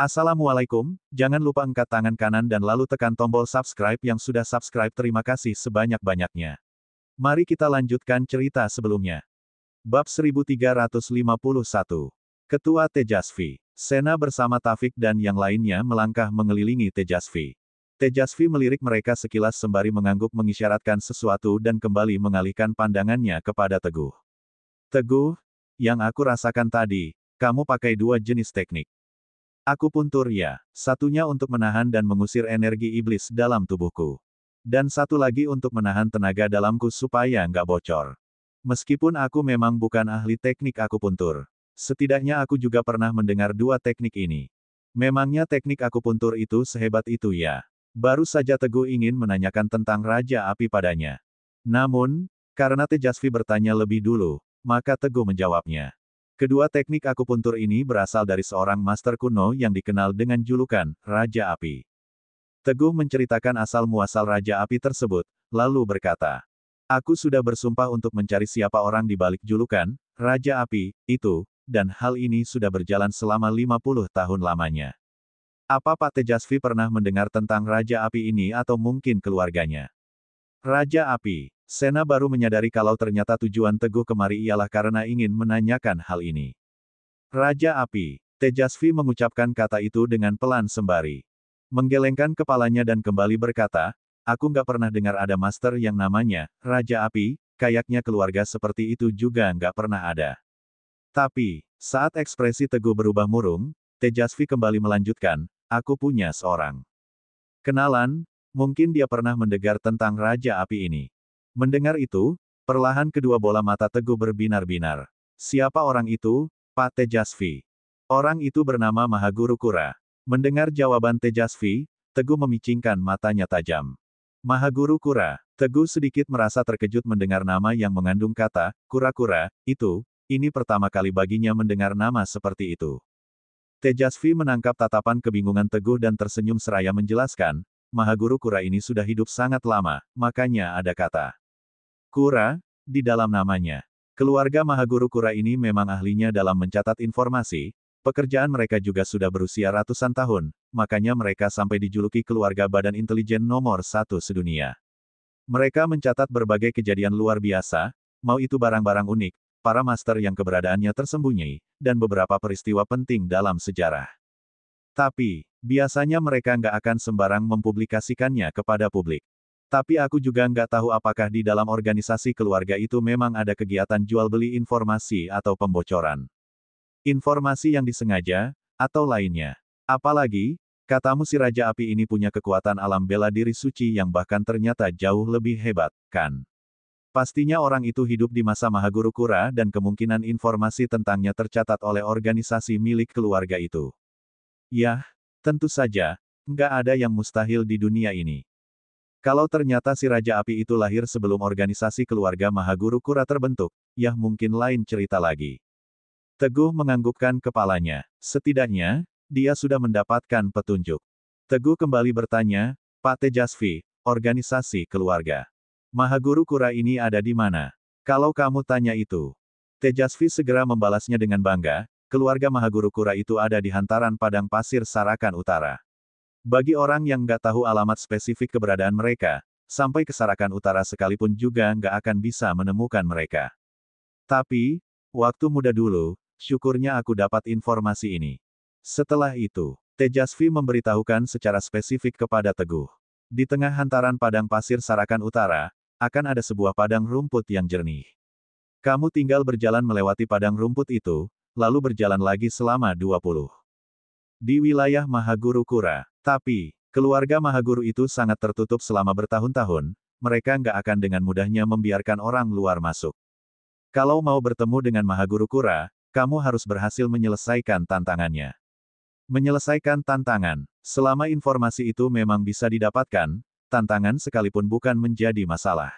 Assalamualaikum, jangan lupa angkat tangan kanan dan lalu tekan tombol subscribe yang sudah subscribe. Terima kasih sebanyak-banyaknya. Mari kita lanjutkan cerita sebelumnya. Bab 1351. Ketua Tejasvi. Sena bersama Tafik dan yang lainnya melangkah mengelilingi Tejasvi. Tejasvi melirik mereka sekilas sembari mengangguk mengisyaratkan sesuatu dan kembali mengalihkan pandangannya kepada Teguh. Teguh, yang aku rasakan tadi, kamu pakai dua jenis teknik. Akupuntur ya, satunya untuk menahan dan mengusir energi iblis dalam tubuhku. Dan satu lagi untuk menahan tenaga dalamku supaya nggak bocor. Meskipun aku memang bukan ahli teknik akupuntur, setidaknya aku juga pernah mendengar dua teknik ini. Memangnya teknik akupuntur itu sehebat itu ya? Baru saja Teguh ingin menanyakan tentang Raja Api padanya. Namun, karena Tejasvi bertanya lebih dulu, maka Teguh menjawabnya. Kedua teknik akupuntur ini berasal dari seorang master kuno yang dikenal dengan julukan Raja Api. Teguh menceritakan asal-muasal Raja Api tersebut, lalu berkata, "Aku sudah bersumpah untuk mencari siapa orang di balik julukan Raja Api itu, dan hal ini sudah berjalan selama 50 tahun lamanya." Apa Pak Tejasvi pernah mendengar tentang Raja Api ini atau mungkin keluarganya? Raja Api. Sena baru menyadari kalau ternyata tujuan Teguh kemari ialah karena ingin menanyakan hal ini. Raja Api. Tejasvi mengucapkan kata itu dengan pelan sembari menggelengkan kepalanya dan kembali berkata, aku nggak pernah dengar ada master yang namanya Raja Api, kayaknya keluarga seperti itu juga nggak pernah ada. Tapi, saat ekspresi Teguh berubah murung, Tejasvi kembali melanjutkan, aku punya seorang kenalan, mungkin dia pernah mendengar tentang Raja Api ini. Mendengar itu, perlahan kedua bola mata Teguh berbinar-binar. Siapa orang itu, Pak Tejasvi? Orang itu bernama Mahaguru Kura. Mendengar jawaban Tejasvi, Teguh memicingkan matanya tajam. Mahaguru Kura. Teguh sedikit merasa terkejut mendengar nama yang mengandung kata, kura-kura, itu, ini pertama kali baginya mendengar nama seperti itu. Tejasvi menangkap tatapan kebingungan Teguh dan tersenyum seraya menjelaskan, Mahaguru Kura ini sudah hidup sangat lama, makanya ada kata Kura di dalam namanya. Keluarga Mahaguru Kura ini memang ahlinya dalam mencatat informasi, pekerjaan mereka juga sudah berusia ratusan tahun, makanya mereka sampai dijuluki keluarga badan intelijen nomor 1 sedunia. Mereka mencatat berbagai kejadian luar biasa, mau itu barang-barang unik, para master yang keberadaannya tersembunyi, dan beberapa peristiwa penting dalam sejarah. Tapi, biasanya mereka nggak akan sembarang mempublikasikannya kepada publik. Tapi aku juga nggak tahu apakah di dalam organisasi keluarga itu memang ada kegiatan jual beli informasi atau pembocoran. Informasi yang disengaja, atau lainnya. Apalagi, katamu si Raja Api ini punya kekuatan alam bela diri suci yang bahkan ternyata jauh lebih hebat, kan? Pastinya orang itu hidup di masa Mahaguru Kura dan kemungkinan informasi tentangnya tercatat oleh organisasi milik keluarga itu. Yah, tentu saja, nggak ada yang mustahil di dunia ini. Kalau ternyata si Raja Api itu lahir sebelum organisasi keluarga Mahaguru Kura terbentuk, ya mungkin lain cerita lagi. Teguh menganggukkan kepalanya. Setidaknya, dia sudah mendapatkan petunjuk. Teguh kembali bertanya, Pak Tejasvi, organisasi keluarga Mahaguru Kura ini ada di mana? Kalau kamu tanya itu. Tejasvi segera membalasnya dengan bangga, keluarga Mahaguru Kura itu ada di hantaran padang pasir Sarakan Utara. Bagi orang yang nggak tahu alamat spesifik keberadaan mereka, sampai ke Sarakan Utara sekalipun juga nggak akan bisa menemukan mereka. Tapi, waktu muda dulu, syukurnya aku dapat informasi ini. Setelah itu, Tejasvi memberitahukan secara spesifik kepada Teguh. Di tengah hantaran padang pasir Sarakan Utara, akan ada sebuah padang rumput yang jernih. Kamu tinggal berjalan melewati padang rumput itu, lalu berjalan lagi selama 20 di wilayah Mahaguru Kura. Tapi, keluarga Mahaguru itu sangat tertutup selama bertahun-tahun, mereka nggak akan dengan mudahnya membiarkan orang luar masuk. Kalau mau bertemu dengan Mahaguru Kura, kamu harus berhasil menyelesaikan tantangannya. Menyelesaikan tantangan, selama informasi itu memang bisa didapatkan, tantangan sekalipun bukan menjadi masalah.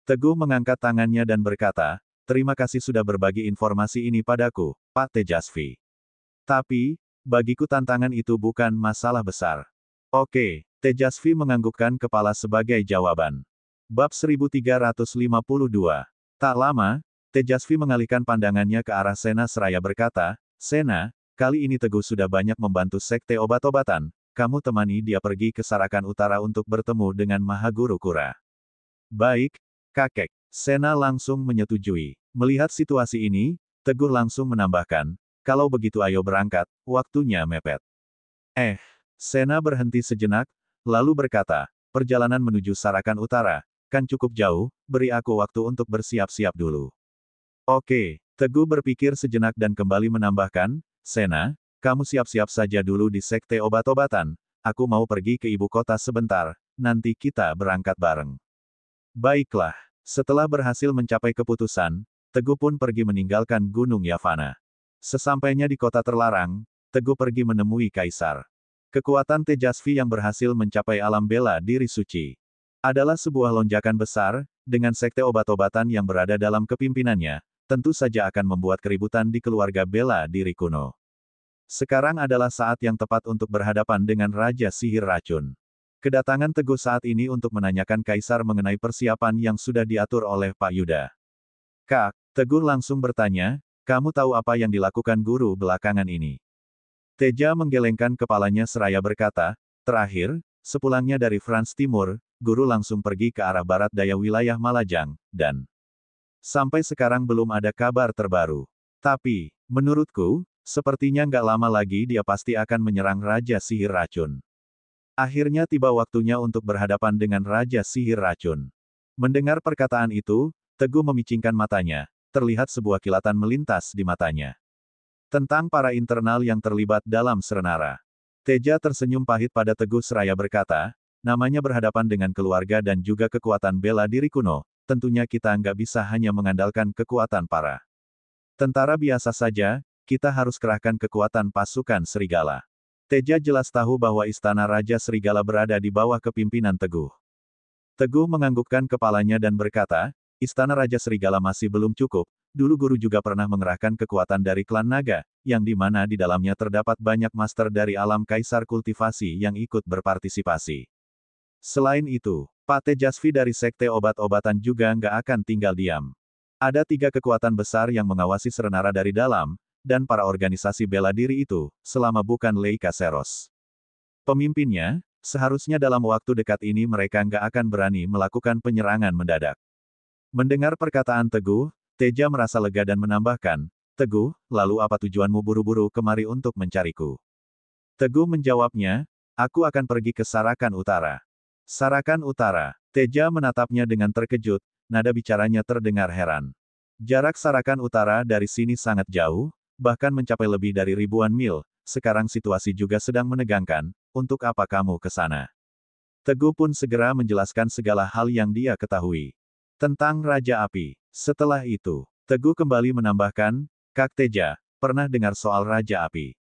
Teguh mengangkat tangannya dan berkata, terima kasih sudah berbagi informasi ini padaku, Pak Tejasvi. Tapi, bagiku tantangan itu bukan masalah besar. Oke, Tejasvi menganggukkan kepala sebagai jawaban. Bab 1352. Tak lama, Tejasvi mengalihkan pandangannya ke arah Sena seraya berkata, Sena, kali ini Teguh sudah banyak membantu Sekte Obat-Obatan, kamu temani dia pergi ke Sarakan Utara untuk bertemu dengan Mahaguru Kura. Baik, kakek. Sena langsung menyetujui. Melihat situasi ini, Teguh langsung menambahkan, kalau begitu ayo berangkat, waktunya mepet. Sena berhenti sejenak, lalu berkata, perjalanan menuju Sarakan Utara, kan cukup jauh, beri aku waktu untuk bersiap-siap dulu. Oke, Teguh berpikir sejenak dan kembali menambahkan, Sena, kamu siap-siap saja dulu di Sekte Obat-Obatan, aku mau pergi ke ibu kota sebentar, nanti kita berangkat bareng. Baiklah, setelah berhasil mencapai keputusan, Teguh pun pergi meninggalkan Gunung Yavana. Sesampainya di kota terlarang, Teguh pergi menemui Kaisar. Kekuatan Tejasvi yang berhasil mencapai alam bela diri suci adalah sebuah lonjakan besar, dengan Sekte Obat-Obatan yang berada dalam kepimpinannya, tentu saja akan membuat keributan di keluarga bela diri kuno. Sekarang adalah saat yang tepat untuk berhadapan dengan Raja Sihir Racun. Kedatangan Teguh saat ini untuk menanyakan Kaisar mengenai persiapan yang sudah diatur oleh Pak Yuda. Kak, Teguh langsung bertanya, kamu tahu apa yang dilakukan guru belakangan ini? Teja menggelengkan kepalanya seraya berkata, terakhir, sepulangnya dari Frans Timur, guru langsung pergi ke arah barat daya wilayah Malajang, dan sampai sekarang belum ada kabar terbaru. Tapi, menurutku, sepertinya nggak lama lagi dia pasti akan menyerang Raja Sihir Racun. Akhirnya tiba waktunya untuk berhadapan dengan Raja Sihir Racun. Mendengar perkataan itu, Teguh memicingkan matanya, terlihat sebuah kilatan melintas di matanya. Tentang para internal yang terlibat dalam Serenara. Teja tersenyum pahit pada Teguh seraya berkata, namanya berhadapan dengan keluarga dan juga kekuatan bela diri kuno, tentunya kita nggak bisa hanya mengandalkan kekuatan para tentara biasa saja, kita harus kerahkan kekuatan pasukan serigala. Teja jelas tahu bahwa istana Raja Serigala berada di bawah kepimpinan Teguh. Teguh menganggukkan kepalanya dan berkata, istana Raja Serigala masih belum cukup, dulu guru juga pernah mengerahkan kekuatan dari klan naga, yang di mana di dalamnya terdapat banyak master dari alam kaisar kultivasi yang ikut berpartisipasi. Selain itu, Pak Tejasvi dari Sekte Obat-Obatan juga nggak akan tinggal diam. Ada 3 kekuatan besar yang mengawasi Serenara dari dalam, dan para organisasi bela diri itu, selama bukan Leika Seros pemimpinnya, seharusnya dalam waktu dekat ini mereka nggak akan berani melakukan penyerangan mendadak. Mendengar perkataan Teguh, Teja merasa lega dan menambahkan, Teguh, lalu apa tujuanmu buru-buru kemari untuk mencariku? Teguh menjawabnya, aku akan pergi ke Sarakan Utara. Sarakan Utara. Teja menatapnya dengan terkejut, nada bicaranya terdengar heran. Jarak Sarakan Utara dari sini sangat jauh, bahkan mencapai lebih dari ribuan mil, sekarang situasi juga sedang menegangkan, untuk apa kamu ke sana? Teguh pun segera menjelaskan segala hal yang dia ketahui tentang Raja Api. Setelah itu, Teguh kembali menambahkan, Kak Teja, pernah dengar soal Raja Api?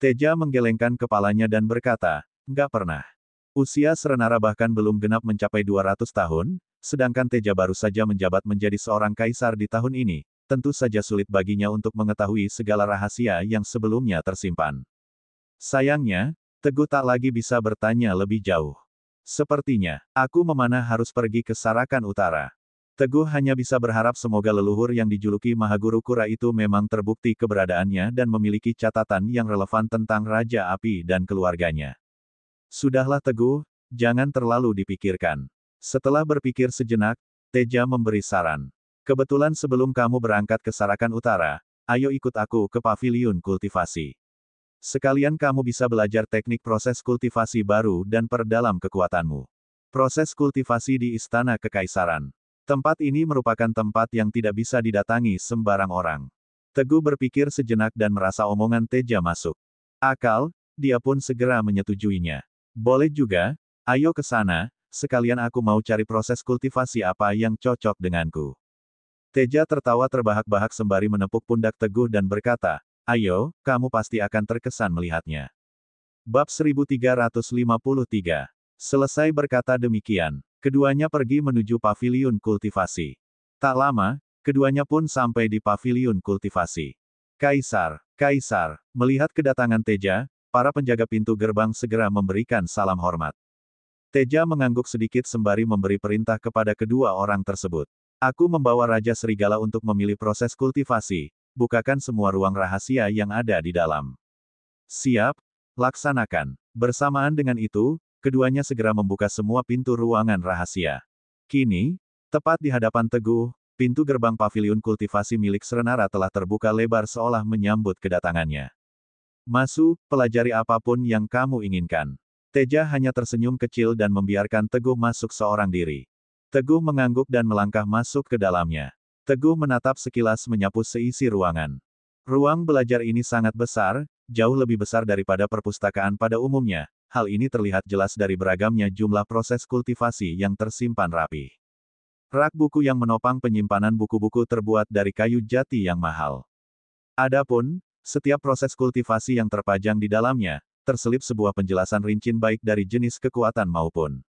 Teja menggelengkan kepalanya dan berkata, nggak pernah. Usia Serenara bahkan belum genap mencapai 200 tahun, sedangkan Teja baru saja menjabat menjadi seorang kaisar di tahun ini, tentu saja sulit baginya untuk mengetahui segala rahasia yang sebelumnya tersimpan. Sayangnya, Teguh tak lagi bisa bertanya lebih jauh. Sepertinya, aku memanah harus pergi ke Sarakan Utara. Teguh hanya bisa berharap semoga leluhur yang dijuluki Mahaguru Kura itu memang terbukti keberadaannya dan memiliki catatan yang relevan tentang Raja Api dan keluarganya. Sudahlah Teguh, jangan terlalu dipikirkan. Setelah berpikir sejenak, Teja memberi saran. Kebetulan sebelum kamu berangkat ke Sarakan Utara, ayo ikut aku ke paviliun kultivasi. Sekalian kamu bisa belajar teknik proses kultivasi baru dan perdalam kekuatanmu. Proses kultivasi di Istana Kekaisaran. Tempat ini merupakan tempat yang tidak bisa didatangi sembarang orang. Teguh berpikir sejenak dan merasa omongan Teja masuk akal, dia pun segera menyetujuinya. Boleh juga, ayo ke sana, sekalian aku mau cari proses kultivasi apa yang cocok denganku. Teja tertawa terbahak-bahak sembari menepuk pundak Teguh dan berkata, ayo, kamu pasti akan terkesan melihatnya. Bab 1353. Selesai berkata demikian, keduanya pergi menuju paviliun kultivasi. Tak lama, keduanya pun sampai di paviliun kultivasi. Kaisar, melihat kedatangan Teja, para penjaga pintu gerbang segera memberikan salam hormat. Teja mengangguk sedikit sembari memberi perintah kepada kedua orang tersebut. Aku membawa Raja Serigala untuk memilih proses kultivasi, bukakan semua ruang rahasia yang ada di dalam. Siap, laksanakan. Bersamaan dengan itu, keduanya segera membuka semua pintu ruangan rahasia. Kini, tepat di hadapan Teguh, pintu gerbang paviliun kultivasi milik Serenara telah terbuka lebar seolah menyambut kedatangannya. Masuk, pelajari apapun yang kamu inginkan. Teja hanya tersenyum kecil dan membiarkan Teguh masuk seorang diri. Teguh mengangguk dan melangkah masuk ke dalamnya. Teguh menatap sekilas menyapu seisi ruangan. Ruang belajar ini sangat besar, jauh lebih besar daripada perpustakaan pada umumnya. Hal ini terlihat jelas dari beragamnya jumlah proses kultivasi yang tersimpan rapi. Rak buku yang menopang penyimpanan buku-buku terbuat dari kayu jati yang mahal. Adapun, setiap proses kultivasi yang terpajang di dalamnya, terselip sebuah penjelasan rinci baik dari jenis kekuatan maupun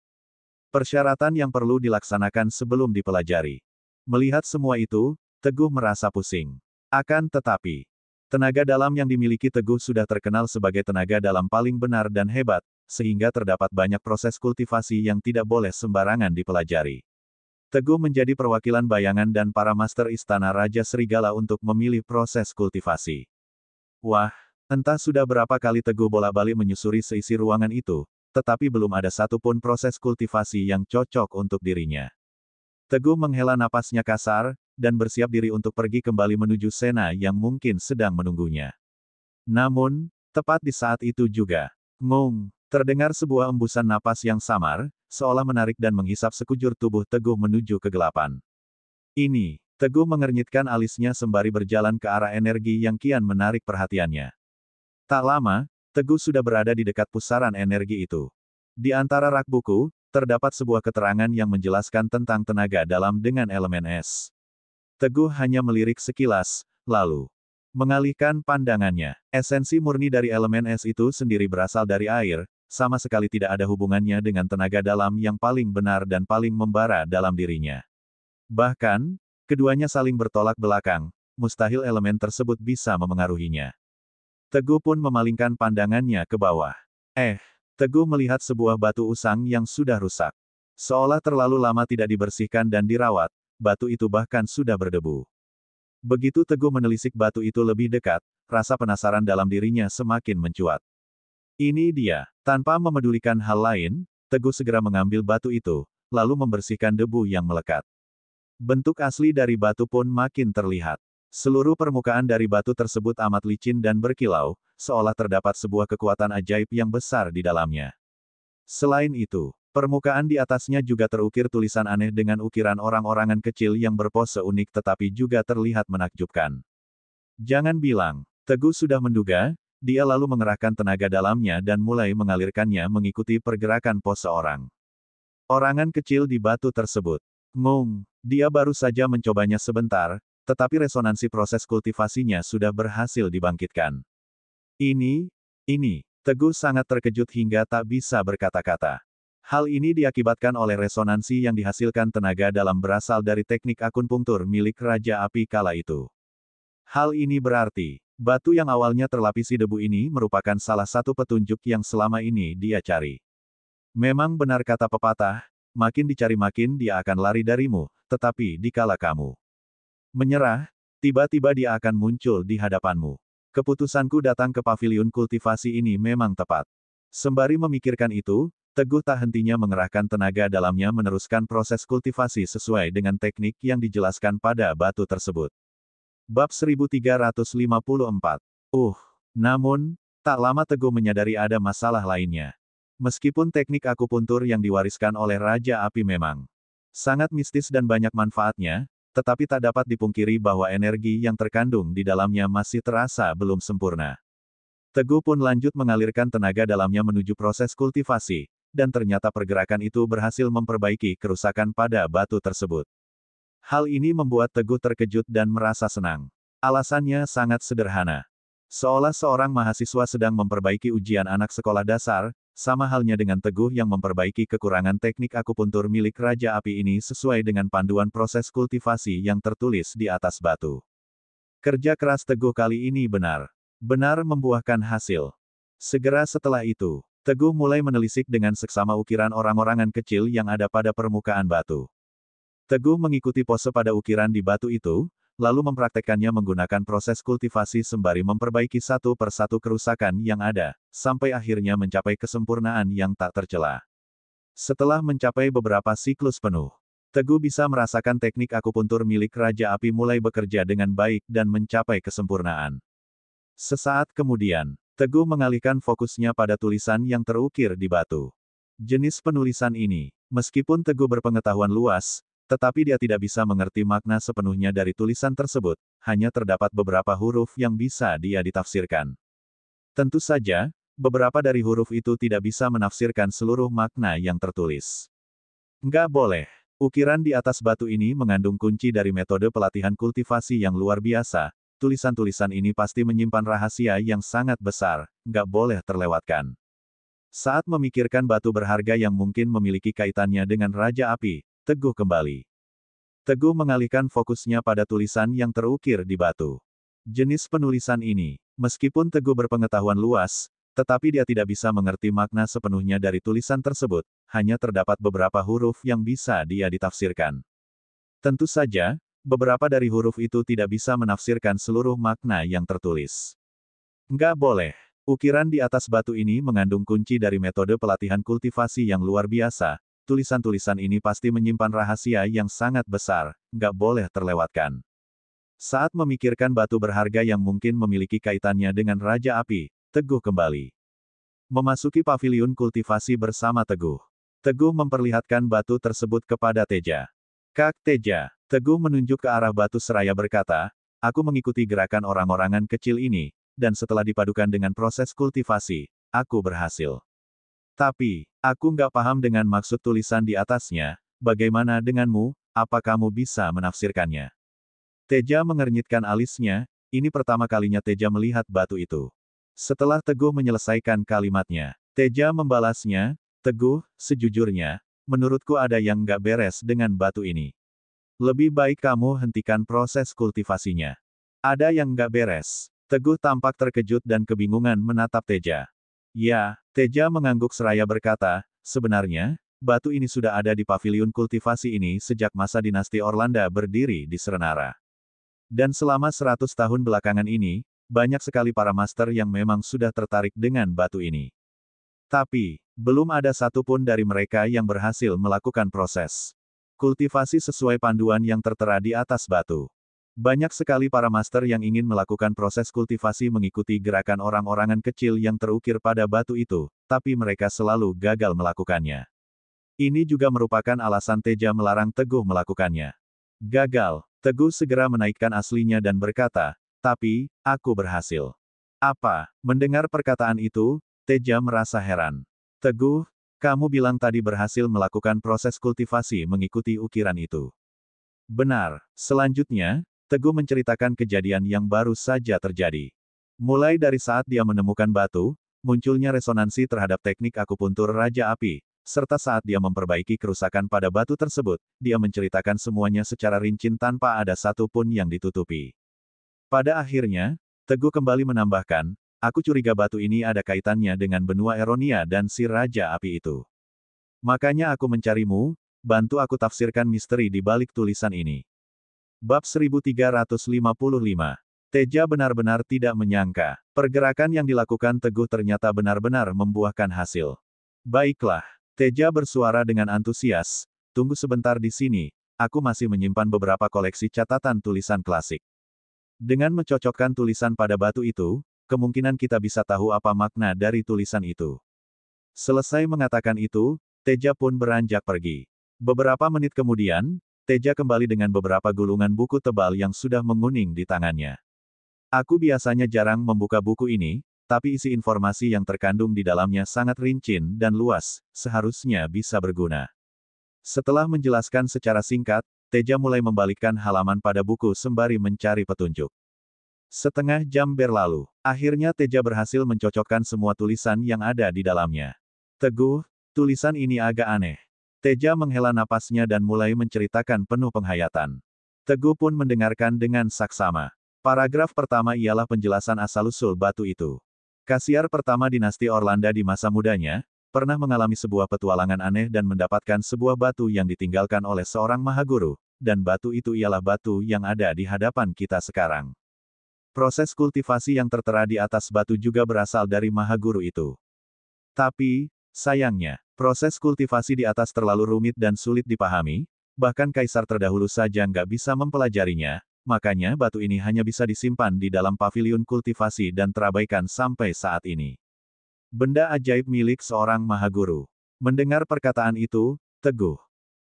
persyaratan yang perlu dilaksanakan sebelum dipelajari. Melihat semua itu, Teguh merasa pusing. Akan tetapi, tenaga dalam yang dimiliki Teguh sudah terkenal sebagai tenaga dalam paling benar dan hebat, sehingga terdapat banyak proses kultivasi yang tidak boleh sembarangan dipelajari. Teguh menjadi perwakilan bayangan dan para master istana Raja Serigala untuk memilih proses kultivasi. Wah, entah sudah berapa kali Teguh bolak-balik menyusuri seisi ruangan itu, tetapi belum ada satupun proses kultivasi yang cocok untuk dirinya. Teguh menghela napasnya kasar, dan bersiap diri untuk pergi kembali menuju Sena yang mungkin sedang menunggunya. Namun, tepat di saat itu juga, ngung, terdengar sebuah embusan napas yang samar, seolah menarik dan menghisap sekujur tubuh Teguh menuju kegelapan. Ini, Teguh mengernyitkan alisnya sembari berjalan ke arah energi yang kian menarik perhatiannya. Tak lama, Teguh sudah berada di dekat pusaran energi itu. Di antara rak buku, terdapat sebuah keterangan yang menjelaskan tentang tenaga dalam dengan elemen es. Teguh hanya melirik sekilas, lalu mengalihkan pandangannya. Esensi murni dari elemen es itu sendiri berasal dari air, sama sekali tidak ada hubungannya dengan tenaga dalam yang paling benar dan paling membara dalam dirinya. Bahkan, keduanya saling bertolak belakang, mustahil elemen tersebut bisa memengaruhinya. Teguh pun memalingkan pandangannya ke bawah. Teguh melihat sebuah batu usang yang sudah rusak. Seolah terlalu lama tidak dibersihkan dan dirawat, batu itu bahkan sudah berdebu. Begitu Teguh menelisik batu itu lebih dekat, rasa penasaran dalam dirinya semakin mencuat. Ini dia. Tanpa memedulikan hal lain, Teguh segera mengambil batu itu, lalu membersihkan debu yang melekat. Bentuk asli dari batu pun makin terlihat. Seluruh permukaan dari batu tersebut amat licin dan berkilau, seolah terdapat sebuah kekuatan ajaib yang besar di dalamnya. Selain itu, permukaan di atasnya juga terukir tulisan aneh dengan ukiran orang-orangan kecil yang berpose unik tetapi juga terlihat menakjubkan. Jangan bilang, Teguh sudah menduga, dia lalu mengerahkan tenaga dalamnya dan mulai mengalirkannya mengikuti pergerakan pose orang. Orangan kecil di batu tersebut. Ngung, dia baru saja mencobanya sebentar, tetapi resonansi proses kultivasinya sudah berhasil dibangkitkan. Ini, Teguh sangat terkejut hingga tak bisa berkata-kata. Hal ini diakibatkan oleh resonansi yang dihasilkan tenaga dalam berasal dari teknik akunpunktur milik Raja Api kala itu. Hal ini berarti, batu yang awalnya terlapisi debu ini merupakan salah satu petunjuk yang selama ini dia cari. Memang benar kata pepatah, makin dicari makin dia akan lari darimu, tetapi dikala kamu menyerah, tiba-tiba dia akan muncul di hadapanmu. Keputusanku datang ke paviliun kultivasi ini memang tepat. Sembari memikirkan itu, Teguh tak hentinya mengerahkan tenaga dalamnya meneruskan proses kultivasi sesuai dengan teknik yang dijelaskan pada batu tersebut. Bab 1354. Namun, tak lama Teguh menyadari ada masalah lainnya. Meskipun teknik akupuntur yang diwariskan oleh Raja Api memang sangat mistis dan banyak manfaatnya, tetapi tak dapat dipungkiri bahwa energi yang terkandung di dalamnya masih terasa belum sempurna. Teguh pun lanjut mengalirkan tenaga dalamnya menuju proses kultivasi, dan ternyata pergerakan itu berhasil memperbaiki kerusakan pada batu tersebut. Hal ini membuat Teguh terkejut dan merasa senang. Alasannya sangat sederhana. Seolah seorang mahasiswa sedang memperbaiki ujian anak sekolah dasar, sama halnya dengan Teguh yang memperbaiki kekurangan teknik akupuntur milik Raja Api ini sesuai dengan panduan proses kultivasi yang tertulis di atas batu. Kerja keras Teguh kali ini benar membuahkan hasil. Segera setelah itu, Teguh mulai menelisik dengan seksama ukiran orang-orangan kecil yang ada pada permukaan batu. Teguh mengikuti pose pada ukiran di batu itu, lalu mempraktekkannya menggunakan proses kultivasi sembari memperbaiki satu persatu kerusakan yang ada, sampai akhirnya mencapai kesempurnaan yang tak tercela. Setelah mencapai beberapa siklus penuh, Teguh bisa merasakan teknik akupuntur milik Raja Api mulai bekerja dengan baik dan mencapai kesempurnaan. Sesaat kemudian, Teguh mengalihkan fokusnya pada tulisan yang terukir di batu. Jenis penulisan ini, meskipun Teguh berpengetahuan luas, tetapi dia tidak bisa mengerti makna sepenuhnya dari tulisan tersebut, hanya terdapat beberapa huruf yang bisa dia ditafsirkan. Tentu saja, beberapa dari huruf itu tidak bisa menafsirkan seluruh makna yang tertulis. Nggak boleh. Ukiran di atas batu ini mengandung kunci dari metode pelatihan kultivasi yang luar biasa. Tulisan-tulisan ini pasti menyimpan rahasia yang sangat besar, nggak boleh terlewatkan. Saat memikirkan batu berharga yang mungkin memiliki kaitannya dengan Raja Api, Teguh kembali. Teguh mengalihkan fokusnya pada tulisan yang terukir di batu. Jenis penulisan ini, meskipun Teguh berpengetahuan luas, tetapi dia tidak bisa mengerti makna sepenuhnya dari tulisan tersebut, hanya terdapat beberapa huruf yang bisa dia ditafsirkan. Tentu saja, beberapa dari huruf itu tidak bisa menafsirkan seluruh makna yang tertulis. Nggak boleh. Ukiran di atas batu ini mengandung kunci dari metode pelatihan kultivasi yang luar biasa. Tulisan-tulisan ini pasti menyimpan rahasia yang sangat besar, nggak boleh terlewatkan. Saat memikirkan batu berharga yang mungkin memiliki kaitannya dengan Raja Api, Teguh kembali. Memasuki paviliun kultivasi bersama Teguh. Teguh memperlihatkan batu tersebut kepada Teja. Kak Teja, Teguh menunjuk ke arah batu seraya berkata, aku mengikuti gerakan orang-orangan kecil ini, dan setelah dipadukan dengan proses kultivasi, aku berhasil. Tapi, aku nggak paham dengan maksud tulisan di atasnya, bagaimana denganmu, apa kamu bisa menafsirkannya? Teja mengernyitkan alisnya, ini pertama kalinya Teja melihat batu itu. Setelah Teguh menyelesaikan kalimatnya, Teja membalasnya, Teguh, sejujurnya, menurutku ada yang nggak beres dengan batu ini. Lebih baik kamu hentikan proses kultivasinya. Ada yang nggak beres. Teguh tampak terkejut dan kebingungan menatap Teja. Ya, Teja mengangguk seraya berkata, sebenarnya, batu ini sudah ada di paviliun kultivasi ini sejak masa dinasti Orlanda berdiri di Serenara. Dan selama 100 tahun belakangan ini, banyak sekali para master yang memang sudah tertarik dengan batu ini. Tapi, belum ada satupun dari mereka yang berhasil melakukan proses kultivasi sesuai panduan yang tertera di atas batu. Banyak sekali para master yang ingin melakukan proses kultivasi mengikuti gerakan orang-orangan kecil yang terukir pada batu itu, tapi mereka selalu gagal melakukannya. Ini juga merupakan alasan Teja melarang Teguh melakukannya. Gagal, Teguh segera menaikkan aslinya dan berkata, tapi, aku berhasil. Apa? Mendengar perkataan itu, Teja merasa heran. Teguh, kamu bilang tadi berhasil melakukan proses kultivasi mengikuti ukiran itu. Benar. Selanjutnya, Teguh menceritakan kejadian yang baru saja terjadi. Mulai dari saat dia menemukan batu, munculnya resonansi terhadap teknik akupuntur Raja Api, serta saat dia memperbaiki kerusakan pada batu tersebut, dia menceritakan semuanya secara rinci tanpa ada satu pun yang ditutupi. Pada akhirnya, Teguh kembali menambahkan, aku curiga batu ini ada kaitannya dengan benua Eronia dan si Raja Api itu. Makanya aku mencarimu, bantu aku tafsirkan misteri di balik tulisan ini. Bab 1355. Teja benar-benar tidak menyangka, pergerakan yang dilakukan Teguh ternyata benar-benar membuahkan hasil. Baiklah, Teja bersuara dengan antusias, tunggu sebentar di sini, aku masih menyimpan beberapa koleksi catatan tulisan klasik. Dengan mencocokkan tulisan pada batu itu, kemungkinan kita bisa tahu apa makna dari tulisan itu. Selesai mengatakan itu, Teja pun beranjak pergi. Beberapa menit kemudian, Teja kembali dengan beberapa gulungan buku tebal yang sudah menguning di tangannya. Aku biasanya jarang membuka buku ini, tapi isi informasi yang terkandung di dalamnya sangat rinci dan luas, seharusnya bisa berguna. Setelah menjelaskan secara singkat, Teja mulai membalikkan halaman pada buku sembari mencari petunjuk. Setengah jam berlalu, akhirnya Teja berhasil mencocokkan semua tulisan yang ada di dalamnya. Teguh, tulisan ini agak aneh. Teja menghela napasnya dan mulai menceritakan penuh penghayatan. Teguh pun mendengarkan dengan saksama. Paragraf pertama ialah penjelasan asal-usul batu itu. Kasiar pertama dinasti Orlanda di masa mudanya, pernah mengalami sebuah petualangan aneh dan mendapatkan sebuah batu yang ditinggalkan oleh seorang mahaguru, dan batu itu ialah batu yang ada di hadapan kita sekarang. Proses kultivasi yang tertera di atas batu juga berasal dari Mahaguru itu. Tapi, sayangnya, proses kultivasi di atas terlalu rumit dan sulit dipahami, bahkan kaisar terdahulu saja nggak bisa mempelajarinya, makanya batu ini hanya bisa disimpan di dalam paviliun kultivasi dan terabaikan sampai saat ini. Benda ajaib milik seorang Mahaguru. Mendengar perkataan itu, Teguh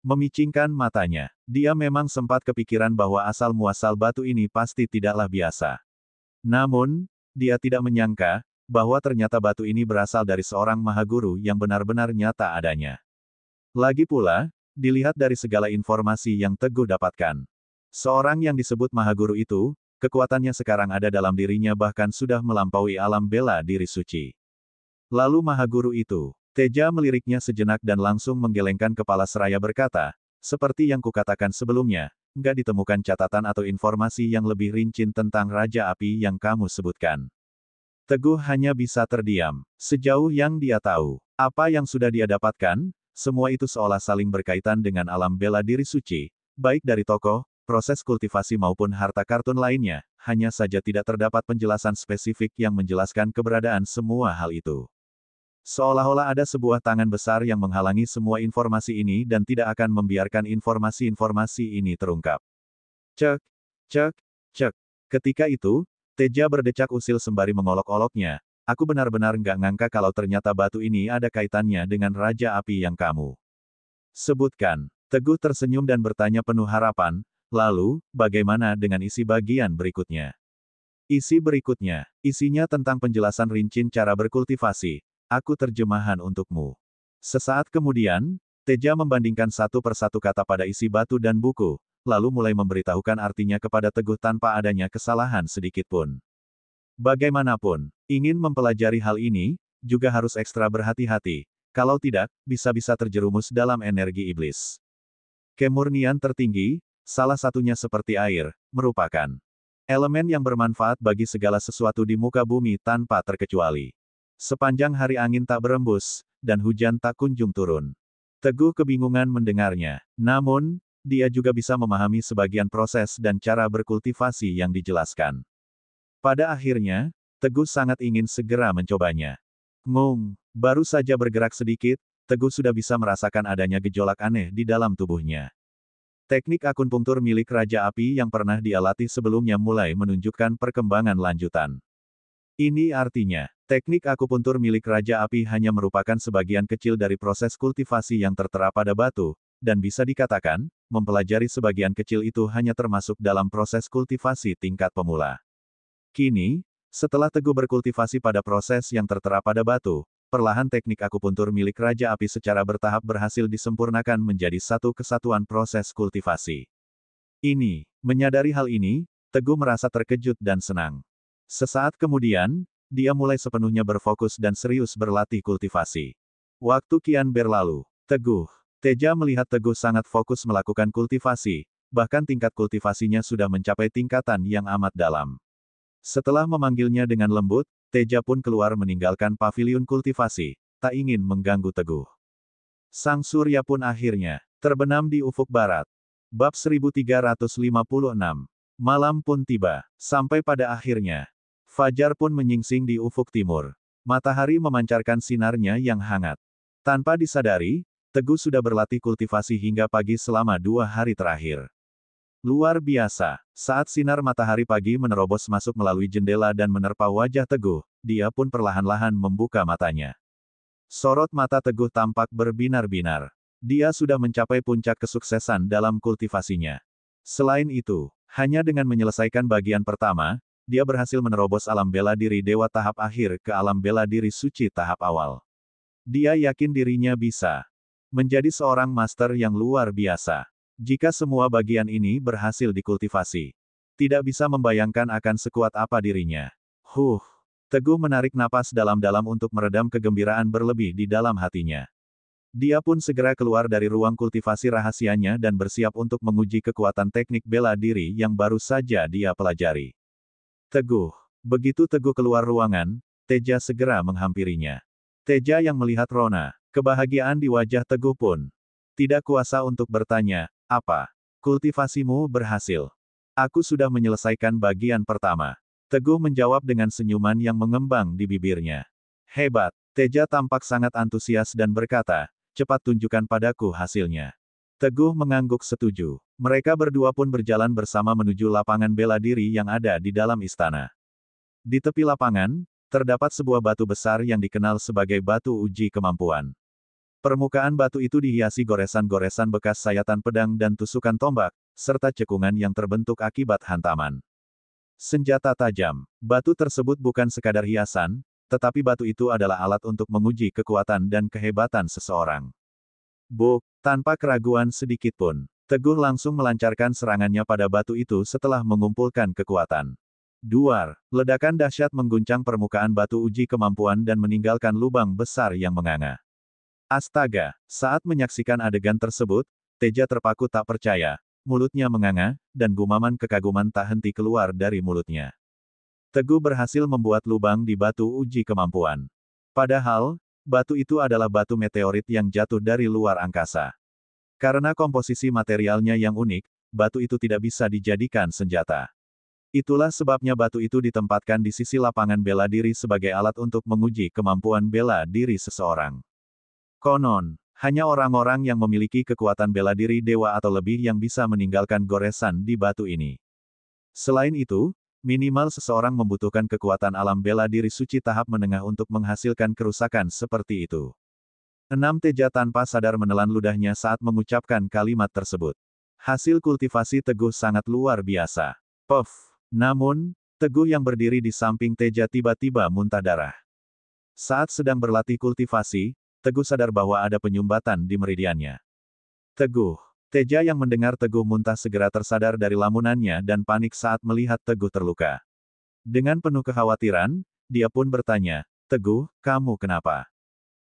memicingkan matanya. Dia memang sempat kepikiran bahwa asal-muasal batu ini pasti tidaklah biasa. Namun, dia tidak menyangka bahwa ternyata batu ini berasal dari seorang Mahaguru yang benar-benar nyata adanya. Lagi pula, dilihat dari segala informasi yang Teguh dapatkan. Seorang yang disebut Mahaguru itu, kekuatannya sekarang ada dalam dirinya bahkan sudah melampaui alam bela diri suci. Lalu Mahaguru itu, Teja meliriknya sejenak dan langsung menggelengkan kepala seraya berkata, seperti yang kukatakan sebelumnya, nggak ditemukan catatan atau informasi yang lebih rinci tentang Raja Api yang kamu sebutkan. Teguh hanya bisa terdiam. Sejauh yang dia tahu, apa yang sudah dia dapatkan, semua itu seolah saling berkaitan dengan alam bela diri suci, baik dari tokoh, proses kultivasi maupun harta kartun lainnya, hanya saja tidak terdapat penjelasan spesifik yang menjelaskan keberadaan semua hal itu. Seolah-olah ada sebuah tangan besar yang menghalangi semua informasi ini dan tidak akan membiarkan informasi-informasi ini terungkap. Cek, cek, cek. Ketika itu, Teja berdecak usil sembari mengolok-oloknya. Aku benar-benar nggak ngangka kalau ternyata batu ini ada kaitannya dengan Raja Api yang kamu sebutkan. Teguh tersenyum dan bertanya penuh harapan, lalu, bagaimana dengan isi bagian berikutnya? Isi berikutnya, isinya tentang penjelasan rinci cara berkultivasi. Aku terjemahan untukmu. Sesaat kemudian, Teja membandingkan satu persatu kata pada isi batu dan buku, lalu mulai memberitahukan artinya kepada Teguh tanpa adanya kesalahan sedikitpun. Bagaimanapun, ingin mempelajari hal ini, juga harus ekstra berhati-hati, kalau tidak, bisa-bisa terjerumus dalam energi iblis. Kemurnian tertinggi, salah satunya seperti air, merupakan elemen yang bermanfaat bagi segala sesuatu di muka bumi tanpa terkecuali. Sepanjang hari angin tak berembus, dan hujan tak kunjung turun. Teguh kebingungan mendengarnya. Namun, dia juga bisa memahami sebagian proses dan cara berkultivasi yang dijelaskan. Pada akhirnya, Teguh sangat ingin segera mencobanya. Baru saja bergerak sedikit, Teguh sudah bisa merasakan adanya gejolak aneh di dalam tubuhnya. Teknik akunpunktur milik Raja Api yang pernah dia latih sebelumnya mulai menunjukkan perkembangan lanjutan. Ini artinya, teknik akupuntur milik Raja Api hanya merupakan sebagian kecil dari proses kultivasi yang tertera pada batu, dan bisa dikatakan, mempelajari sebagian kecil itu hanya termasuk dalam proses kultivasi tingkat pemula. Kini, setelah Teguh berkultivasi pada proses yang tertera pada batu, perlahan teknik akupuntur milik Raja Api secara bertahap berhasil disempurnakan menjadi satu kesatuan proses kultivasi. Menyadari hal ini, Teguh merasa terkejut dan senang. Sesaat kemudian, dia mulai sepenuhnya berfokus dan serius berlatih kultivasi. Waktu kian berlalu, Teja melihat Teguh sangat fokus melakukan kultivasi, bahkan tingkat kultivasinya sudah mencapai tingkatan yang amat dalam. Setelah memanggilnya dengan lembut, Teja pun keluar meninggalkan paviliun kultivasi, tak ingin mengganggu Teguh. Sang surya pun akhirnya terbenam di ufuk barat. Bab 1356. Malam pun tiba, sampai pada akhirnya fajar pun menyingsing di ufuk timur. Matahari memancarkan sinarnya yang hangat. Tanpa disadari, Teguh sudah berlatih kultivasi hingga pagi selama 2 hari terakhir. Luar biasa, saat sinar matahari pagi menerobos masuk melalui jendela dan menerpa wajah Teguh, dia pun perlahan-lahan membuka matanya. Sorot mata Teguh tampak berbinar-binar. Dia sudah mencapai puncak kesuksesan dalam kultivasinya. Selain itu, hanya dengan menyelesaikan bagian pertama, dia berhasil menerobos alam bela diri dewa tahap akhir ke alam bela diri suci tahap awal. Dia yakin dirinya bisa menjadi seorang master yang luar biasa. Jika semua bagian ini berhasil dikultivasi, tidak bisa membayangkan akan sekuat apa dirinya. Teguh menarik napas dalam-dalam untuk meredam kegembiraan berlebih di dalam hatinya. Dia pun segera keluar dari ruang kultivasi rahasianya dan bersiap untuk menguji kekuatan teknik bela diri yang baru saja dia pelajari. Begitu Teguh keluar ruangan, Teja segera menghampirinya. Teja yang melihat Rona, kebahagiaan di wajah Teguh pun tidak kuasa untuk bertanya, apa kultivasimu berhasil. Aku sudah menyelesaikan bagian pertama. Teguh menjawab dengan senyuman yang mengembang di bibirnya. Hebat. Teja tampak sangat antusias dan berkata, cepat tunjukkan padaku hasilnya. Teguh mengangguk setuju. Mereka berdua pun berjalan bersama menuju lapangan bela diri yang ada di dalam istana. Di tepi lapangan, terdapat sebuah batu besar yang dikenal sebagai batu uji kemampuan. Permukaan batu itu dihiasi goresan-goresan bekas sayatan pedang dan tusukan tombak, serta cekungan yang terbentuk akibat hantaman. Senjata tajam. Batu tersebut bukan sekadar hiasan, tetapi batu itu adalah alat untuk menguji kekuatan dan kehebatan seseorang. Buk, tanpa keraguan sedikitpun, Teguh langsung melancarkan serangannya pada batu itu setelah mengumpulkan kekuatan. Duar, ledakan dahsyat mengguncang permukaan batu uji kemampuan dan meninggalkan lubang besar yang menganga. Astaga, saat menyaksikan adegan tersebut, Teja terpaku tak percaya, mulutnya menganga, dan gumaman kekaguman tak henti keluar dari mulutnya. Teguh berhasil membuat lubang di batu uji kemampuan. Padahal, batu itu adalah batu meteorit yang jatuh dari luar angkasa. Karena komposisi materialnya yang unik, batu itu tidak bisa dijadikan senjata. Itulah sebabnya batu itu ditempatkan di sisi lapangan bela diri sebagai alat untuk menguji kemampuan bela diri seseorang. Konon, hanya orang-orang yang memiliki kekuatan bela diri dewa atau lebih yang bisa meninggalkan goresan di batu ini. Selain itu, minimal seseorang membutuhkan kekuatan alam bela diri suci tahap menengah untuk menghasilkan kerusakan seperti itu. 6 Teja tanpa sadar menelan ludahnya saat mengucapkan kalimat tersebut. Hasil kultivasi Teguh sangat luar biasa. Puff. Namun, Teguh yang berdiri di samping Teja tiba-tiba muntah darah. Saat sedang berlatih kultivasi, Teguh sadar bahwa ada penyumbatan di meridiannya. Teguh. Teja yang mendengar Teguh muntah segera tersadar dari lamunannya dan panik saat melihat Teguh terluka. Dengan penuh kekhawatiran, dia pun bertanya, Teguh, kamu kenapa?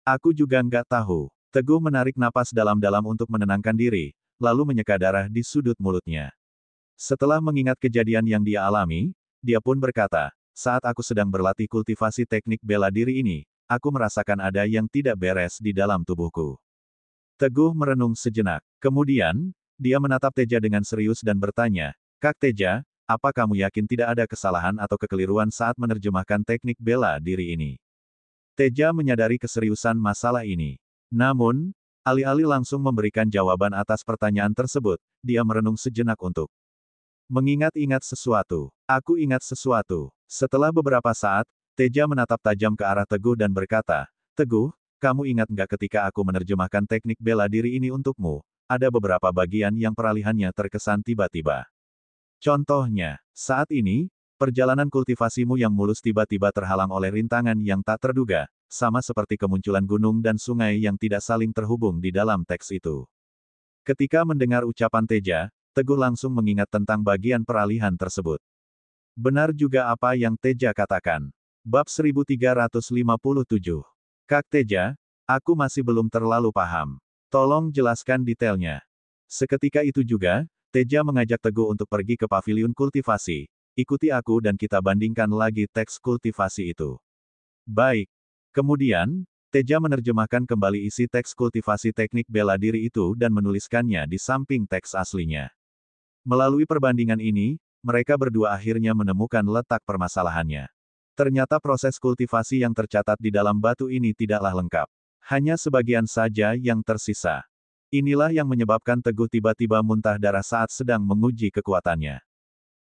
Aku juga nggak tahu. Teguh menarik napas dalam-dalam untuk menenangkan diri, lalu menyeka darah di sudut mulutnya. Setelah mengingat kejadian yang dia alami, dia pun berkata, saat aku sedang berlatih kultivasi teknik bela diri ini, aku merasakan ada yang tidak beres di dalam tubuhku. Teguh merenung sejenak. Kemudian, dia menatap Teja dengan serius dan bertanya, Kak Teja, apa kamu yakin tidak ada kesalahan atau kekeliruan saat menerjemahkan teknik bela diri ini? Teja menyadari keseriusan masalah ini. Namun, alih-alih langsung memberikan jawaban atas pertanyaan tersebut, dia merenung sejenak untuk mengingat-ingat sesuatu. Aku ingat sesuatu. Setelah beberapa saat, Teja menatap tajam ke arah Teguh dan berkata, Teguh, kamu ingat nggak ketika aku menerjemahkan teknik bela diri ini untukmu, ada beberapa bagian yang peralihannya terkesan tiba-tiba. Contohnya, saat ini, perjalanan kultivasimu yang mulus tiba-tiba terhalang oleh rintangan yang tak terduga, sama seperti kemunculan gunung dan sungai yang tidak saling terhubung di dalam teks itu. Ketika mendengar ucapan Teja, Teguh langsung mengingat tentang bagian peralihan tersebut. Benar juga apa yang Teja katakan. Bab 1357. Kak Teja, aku masih belum terlalu paham. Tolong jelaskan detailnya. Seketika itu juga, Teja mengajak Teguh untuk pergi ke paviliun kultivasi. Ikuti aku dan kita bandingkan lagi teks kultivasi itu. Baik. Kemudian, Teja menerjemahkan kembali isi teks kultivasi teknik bela diri itu dan menuliskannya di samping teks aslinya. Melalui perbandingan ini, mereka berdua akhirnya menemukan letak permasalahannya. Ternyata proses kultivasi yang tercatat di dalam batu ini tidaklah lengkap. Hanya sebagian saja yang tersisa. Inilah yang menyebabkan Teguh tiba-tiba muntah darah saat sedang menguji kekuatannya.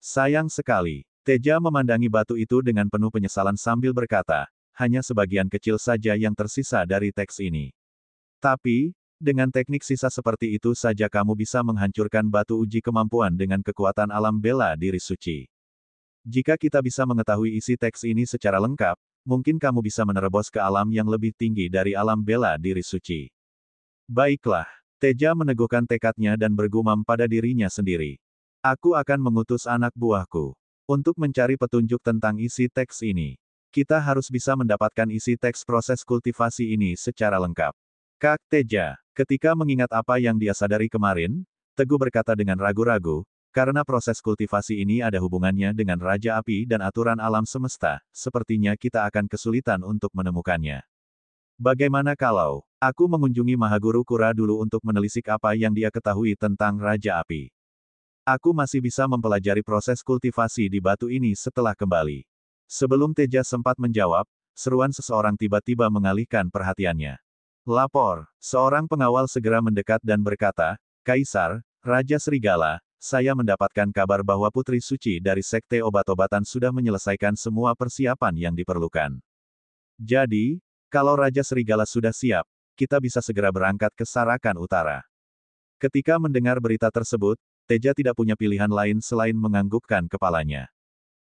Sayang sekali. Teja memandangi batu itu dengan penuh penyesalan sambil berkata, hanya sebagian kecil saja yang tersisa dari teks ini. Tapi, dengan teknik sisa seperti itu saja kamu bisa menghancurkan batu uji kemampuan dengan kekuatan alam bela diri suci. Jika kita bisa mengetahui isi teks ini secara lengkap, mungkin kamu bisa menerobos ke alam yang lebih tinggi dari alam bela diri suci. Baiklah, Teja meneguhkan tekadnya dan bergumam pada dirinya sendiri. Aku akan mengutus anak buahku untuk mencari petunjuk tentang isi teks ini. Kita harus bisa mendapatkan isi teks proses kultivasi ini secara lengkap. Kak Teja, ketika mengingat apa yang dia sadari kemarin, Teguh berkata dengan ragu-ragu, karena proses kultivasi ini ada hubungannya dengan Raja Api dan aturan alam semesta, sepertinya kita akan kesulitan untuk menemukannya. Bagaimana kalau aku mengunjungi Mahaguru Kura dulu untuk menelisik apa yang dia ketahui tentang Raja Api? Aku masih bisa mempelajari proses kultivasi di batu ini setelah kembali. Sebelum Teja sempat menjawab, seruan seseorang tiba-tiba mengalihkan perhatiannya. Lapor, seorang pengawal segera mendekat dan berkata, Kaisar, Raja Serigala, saya mendapatkan kabar bahwa Putri Suci dari Sekte Obat-obatan sudah menyelesaikan semua persiapan yang diperlukan. Jadi, kalau Raja Serigala sudah siap, kita bisa segera berangkat ke Sarakan Utara. Ketika mendengar berita tersebut, Teja tidak punya pilihan lain selain menganggukkan kepalanya.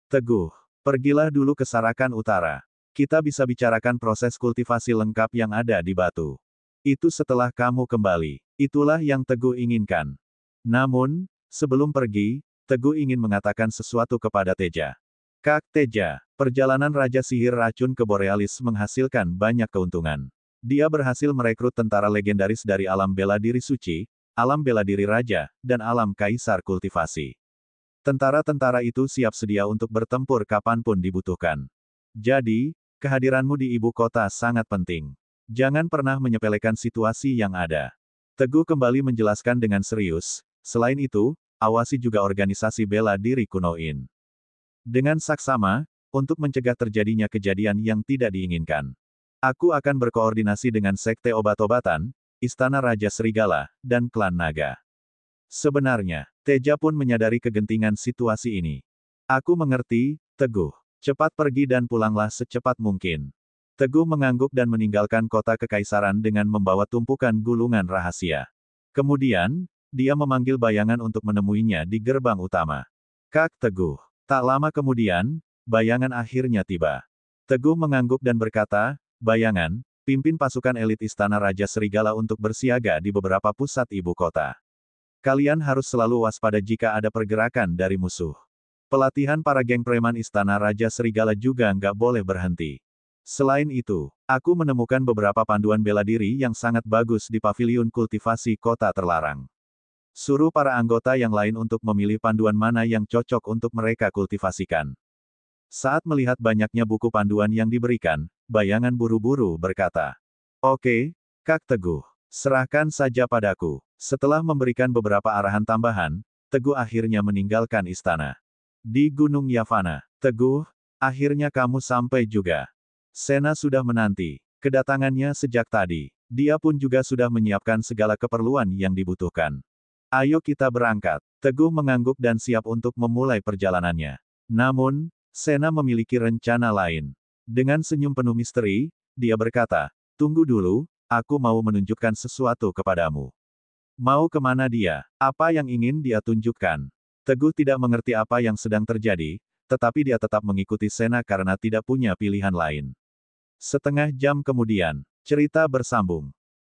Teguh, pergilah dulu ke Sarakan Utara. Kita bisa bicarakan proses kultivasi lengkap yang ada di batu. Itu setelah kamu kembali. Itulah yang Teguh inginkan. Namun, sebelum pergi, Teguh ingin mengatakan sesuatu kepada Teja. Kak Teja, perjalanan Raja Sihir Racun ke Borealis menghasilkan banyak keuntungan. Dia berhasil merekrut tentara legendaris dari alam bela diri suci, alam bela diri raja, dan alam kaisar kultivasi. Tentara-tentara itu siap sedia untuk bertempur kapanpun dibutuhkan. Jadi, kehadiranmu di ibu kota sangat penting. Jangan pernah menyepelekan situasi yang ada. Teguh kembali menjelaskan dengan serius, selain itu, awasi juga organisasi bela diri kunoin. Dengan saksama, untuk mencegah terjadinya kejadian yang tidak diinginkan. Aku akan berkoordinasi dengan Sekte Obat-obatan, Istana Raja Serigala, dan Klan Naga. Sebenarnya, Teja pun menyadari kegentingan situasi ini. Aku mengerti, Teguh. Cepat pergi dan pulanglah secepat mungkin. Teguh mengangguk dan meninggalkan kota kekaisaran dengan membawa tumpukan gulungan rahasia. Kemudian, dia memanggil bayangan untuk menemuinya di gerbang utama. Kak Teguh. Tak lama kemudian, bayangan akhirnya tiba. Teguh mengangguk dan berkata, Bayangan, pimpin pasukan elit Istana Raja Serigala untuk bersiaga di beberapa pusat ibu kota. Kalian harus selalu waspada jika ada pergerakan dari musuh. Pelatihan para geng preman Istana Raja Serigala juga nggak boleh berhenti. Selain itu, aku menemukan beberapa panduan bela diri yang sangat bagus di paviliun kultivasi kota terlarang. Suruh para anggota yang lain untuk memilih panduan mana yang cocok untuk mereka kultivasikan. Saat melihat banyaknya buku panduan yang diberikan, bayangan buru-buru berkata, Oke, Kak Teguh, serahkan saja padaku. Setelah memberikan beberapa arahan tambahan, Teguh akhirnya meninggalkan istana. Di Gunung Yavana, Teguh, akhirnya kamu sampai juga. Sena sudah menanti kedatangannya sejak tadi. Dia pun juga sudah menyiapkan segala keperluan yang dibutuhkan. Ayo kita berangkat. Teguh mengangguk dan siap untuk memulai perjalanannya. Namun, Sena memiliki rencana lain. Dengan senyum penuh misteri, dia berkata, Tunggu dulu, aku mau menunjukkan sesuatu kepadamu. Mau kemana dia? Apa yang ingin dia tunjukkan? Teguh tidak mengerti apa yang sedang terjadi, tetapi dia tetap mengikuti Sena karena tidak punya pilihan lain. Setengah jam kemudian, cerita bersambung.